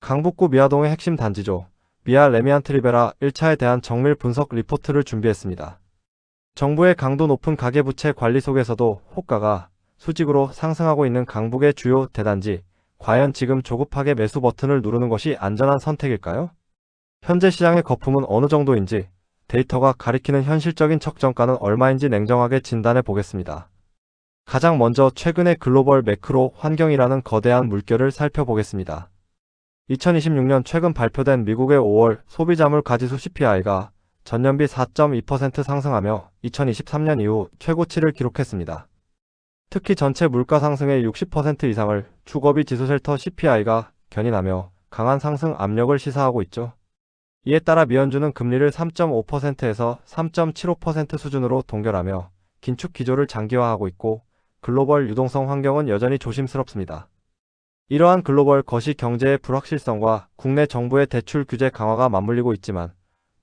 강북구 미아동의 핵심 단지죠. 미아 레미안트 리베라 1차에 대한 정밀 분석 리포트를 준비했습니다. 정부의 강도 높은 가계부채 관리 속에서도 호가가 수직으로 상승하고 있는 강북의 주요 대단지, 과연 지금 조급하게 매수 버튼을 누르는 것이 안전한 선택일까요? 현재 시장의 거품은 어느 정도인지, 데이터가 가리키는 현실적인 적정가는 얼마인지 냉정하게 진단해 보겠습니다. 가장 먼저 최근의 글로벌 매크로 환경이라는 거대한 물결을 살펴보겠습니다. 2026년 최근 발표된 미국의 5월 소비자물 가지수 CPI가 전년비 4.2% 상승하며 2023년 이후 최고치를 기록했습니다. 특히 전체 물가 상승의 60% 이상을 주거비 지수 쉘터 CPI가 견인하며 강한 상승 압력을 시사하고 있죠. 이에 따라 미연준은 금리를 3.5%에서 3.75% 수준으로 동결하며 긴축 기조를 장기화하고 있고, 글로벌 유동성 환경은 여전히 조심스럽습니다. 이러한 글로벌 거시 경제의 불확실성과 국내 정부의 대출 규제 강화가 맞물리고 있지만,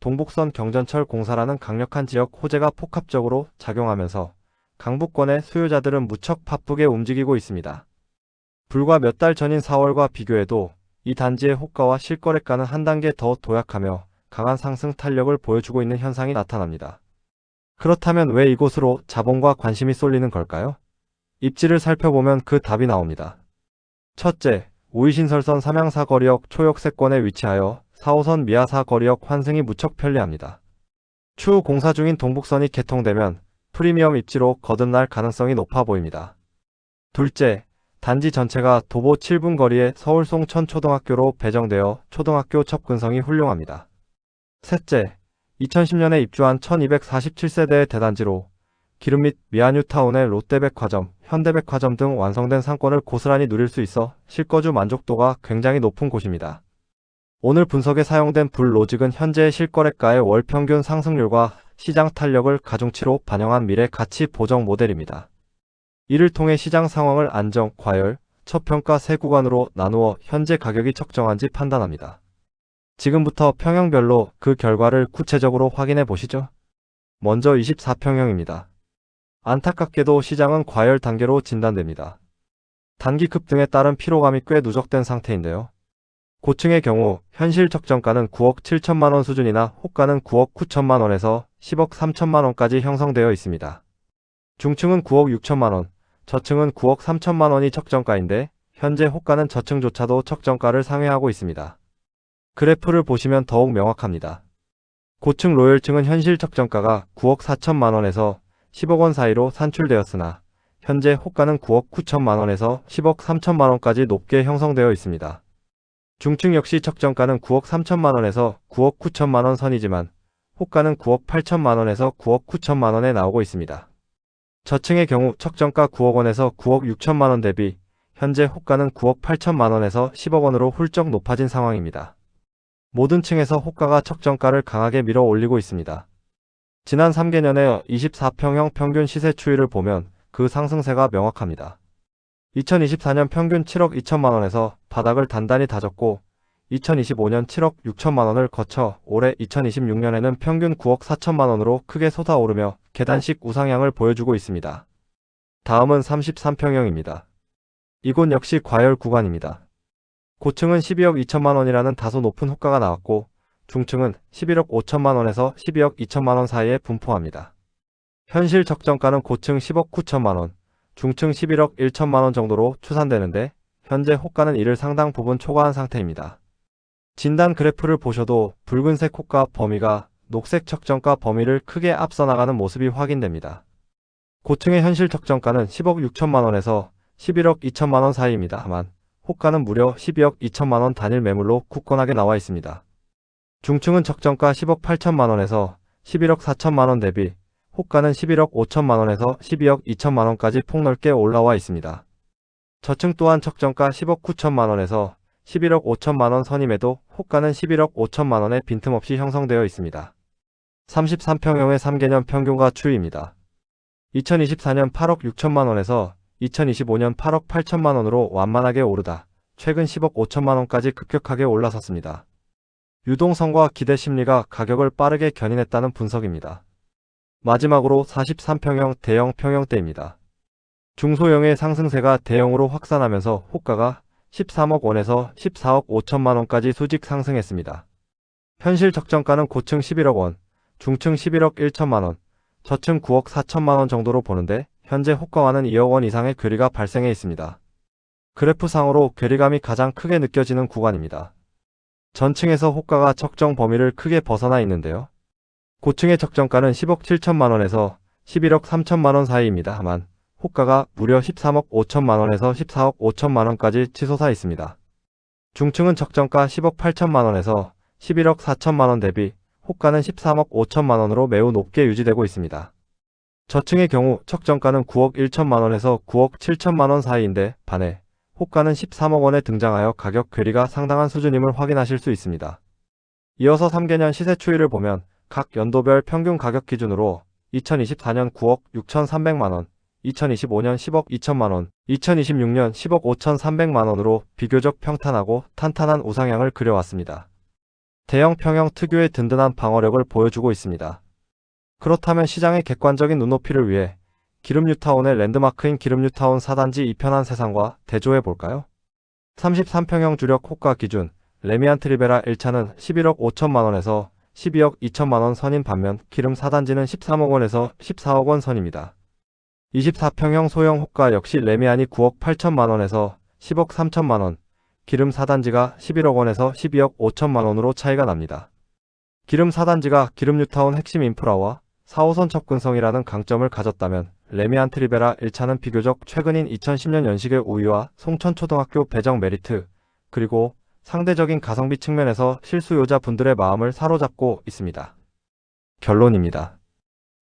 동북선 경전철 공사라는 강력한 지역 호재가 복합적으로 작용하면서 강북권의 수요자들은 무척 바쁘게 움직이고 있습니다. 불과 몇 달 전인 4월과 비교해도 이 단지의 호가와 실거래가는 한 단계 더 도약하며 강한 상승 탄력을 보여주고 있는 현상이 나타납니다. 그렇다면 왜 이곳으로 자본과 관심이 쏠리는 걸까요? 입지를 살펴보면 그 답이 나옵니다. 첫째, 우이신설선 삼양사거리역 초역세권에 위치하여 4호선 미아사거리역 환승이 무척 편리합니다. 추후 공사 중인 동북선이 개통되면 프리미엄 입지로 거듭날 가능성이 높아 보입니다. 둘째, 단지 전체가 도보 7분 거리의 서울 송천초등학교로 배정되어 초등학교 접근성이 훌륭합니다. 셋째, 2010년에 입주한 1247세대의 대단지로 기름 및 미아뉴타운의 롯데백화점, 현대백화점 등 완성된 상권을 고스란히 누릴 수 있어 실거주 만족도가 굉장히 높은 곳입니다. 오늘 분석에 사용된 불로직은 현재의 실거래가의 월 평균 상승률과 시장 탄력을 가중치로 반영한 미래 가치 보정 모델입니다. 이를 통해 시장 상황을 안정, 과열, 저평가 세 구간으로 나누어 현재 가격이 적정한지 판단합니다. 지금부터 평형별로 그 결과를 구체적으로 확인해 보시죠. 먼저 24평형입니다. 안타깝게도 시장은 과열 단계로 진단됩니다. 단기 급등에 따른 피로감이 꽤 누적된 상태인데요. 고층의 경우 현실 적정가는 9억 7천만원 수준이나 호가는 9억 9천만원에서 10억 3천만원까지 형성되어 있습니다. 중층은 9억 6천만원, 저층은 9억 3천만원이 적정가인데 현재 호가는 저층조차도 적정가를 상회하고 있습니다. 그래프를 보시면 더욱 명확합니다. 고층 로열층은 현실 적정가가 9억 4천만원에서 10억 원 사이로 산출되었으나 현재 호가는 9억 9천만원에서 10억 3천만원까지 높게 형성되어 있습니다. 중층 역시 적정가는 9억 3천만원에서 9억 9천만원 선이지만 호가는 9억 8천만원에서 9억 9천만원에 나오고 있습니다. 저층의 경우 적정가 9억 원에서 9억 6천만원 대비 현재 호가는 9억 8천만원에서 10억 원으로 훌쩍 높아진 상황입니다. 모든 층에서 호가가 적정가를 강하게 밀어 올리고 있습니다. 지난 3개년의 24평형 평균 시세 추이를 보면 그 상승세가 명확합니다. 2024년 평균 7억 2천만원에서 바닥을 단단히 다졌고 2025년 7억 6천만원을 거쳐 올해 2026년에는 평균 9억 4천만원으로 크게 솟아오르며 계단식 우상향을 보여주고 있습니다. 다음은 33평형입니다. 이곳 역시 과열 구간입니다. 고층은 12억 2천만원이라는 다소 높은 호가가 나왔고 중층은 11억 5천만원에서 12억 2천만원 사이에 분포합니다. 현실 적정가는 고층 10억 9천만원, 중층 11억 1천만원 정도로 추산되는데 현재 호가는 이를 상당 부분 초과한 상태입니다. 진단 그래프를 보셔도 붉은색 호가 범위가 녹색 적정가 범위를 크게 앞서 나가는 모습이 확인됩니다. 고층의 현실 적정가는 10억 6천만원에서 11억 2천만원 사이입니다만 호가는 무려 12억 2천만원 단일 매물로 굳건하게 나와 있습니다. 중층은 적정가 10억 8천만원에서 11억 4천만원 대비 호가는 11억 5천만원에서 12억 2천만원까지 폭넓게 올라와 있습니다. 저층 또한 적정가 10억 9천만원에서 11억 5천만원 선임에도 호가는 11억 5천만원에 빈틈없이 형성되어 있습니다. 33평형의 3개년 평균과 추이입니다. 2024년 8억 6천만원에서 2025년 8억 8천만원으로 완만하게 오르다 최근 10억 5천만원까지 급격하게 올라섰습니다. 유동성과 기대 심리가 가격을 빠르게 견인했다는 분석입니다. 마지막으로 43평형 대형 평형대입니다. 중소형의 상승세가 대형으로 확산하면서 호가가 13억 원에서 14억 5천만 원까지 수직 상승했습니다. 현실 적정가는 고층 11억 원, 중층 11억 1천만 원, 저층 9억 4천만 원 정도로 보는데 현재 호가와는 2억 원 이상의 괴리가 발생해 있습니다. 그래프상으로 괴리감이 가장 크게 느껴지는 구간입니다. 전층에서 호가가 적정 범위를 크게 벗어나 있는데요. 고층의 적정가는 10억 7천만 원에서 11억 3천만 원 사이입니다. 다만 호가가 무려 13억 5천만 원에서 14억 5천만 원까지 치솟아 있습니다. 중층은 적정가 10억 8천만 원에서 11억 4천만 원 대비 호가는 13억 5천만 원으로 매우 높게 유지되고 있습니다. 저층의 경우 적정가는 9억 1천만 원에서 9억 7천만 원 사이인데 반해 호가는 13억 원에 등장하여 가격 괴리가 상당한 수준임을 확인하실 수 있습니다. 이어서 3개년 시세 추이를 보면 각 연도별 평균 가격 기준으로 2024년 9억 6,300만 원, 2025년 10억 2천만 원, 2026년 10억 5,300만 원으로 비교적 평탄하고 탄탄한 우상향을 그려왔습니다. 대형 평형 특유의 든든한 방어력을 보여주고 있습니다. 그렇다면 시장의 객관적인 눈높이를 위해 기름뉴타운의 랜드마크인 기름뉴타운 4단지 2편한 세상과 대조해볼까요? 33평형 주력 호가 기준 레미안 트리베라 1차는 11억 5천만 원에서 12억 2천만 원 선인 반면 기름 4단지는 13억 원에서 14억 원 선입니다. 24평형 소형 호가 역시 레미안이 9억 8천만 원에서 10억 3천만 원, 기름 4단지가 11억 원에서 12억 5천만 원으로 차이가 납니다. 기름 4단지가 기름뉴타운 핵심 인프라와 4호선 접근성이라는 강점을 가졌다면 레미안 트리베라 1차는 비교적 최근인 2010년 연식의 우위와 송천초등학교 배정 메리트, 그리고 상대적인 가성비 측면에서 실수요자 분들의 마음을 사로잡고 있습니다. 결론입니다.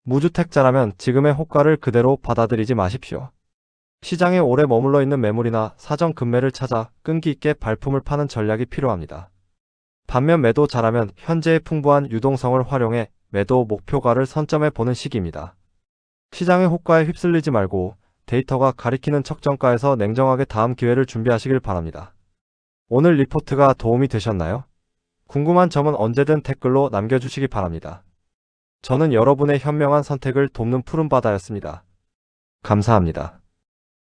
무주택자라면 지금의 호가를 그대로 받아들이지 마십시오. 시장에 오래 머물러 있는 매물이나 사전 급매를 찾아 끈기 있게 발품을 파는 전략이 필요합니다. 반면 매도 잘하면 현재의 풍부한 유동성을 활용해 매도 목표가를 선점해 보는 시기입니다. 시장의 호가에 휩쓸리지 말고 데이터가 가리키는 적정가에서 냉정하게 다음 기회를 준비하시길 바랍니다. 오늘 리포트가 도움이 되셨나요? 궁금한 점은 언제든 댓글로 남겨주시기 바랍니다. 저는 여러분의 현명한 선택을 돕는 푸른바다였습니다. 감사합니다.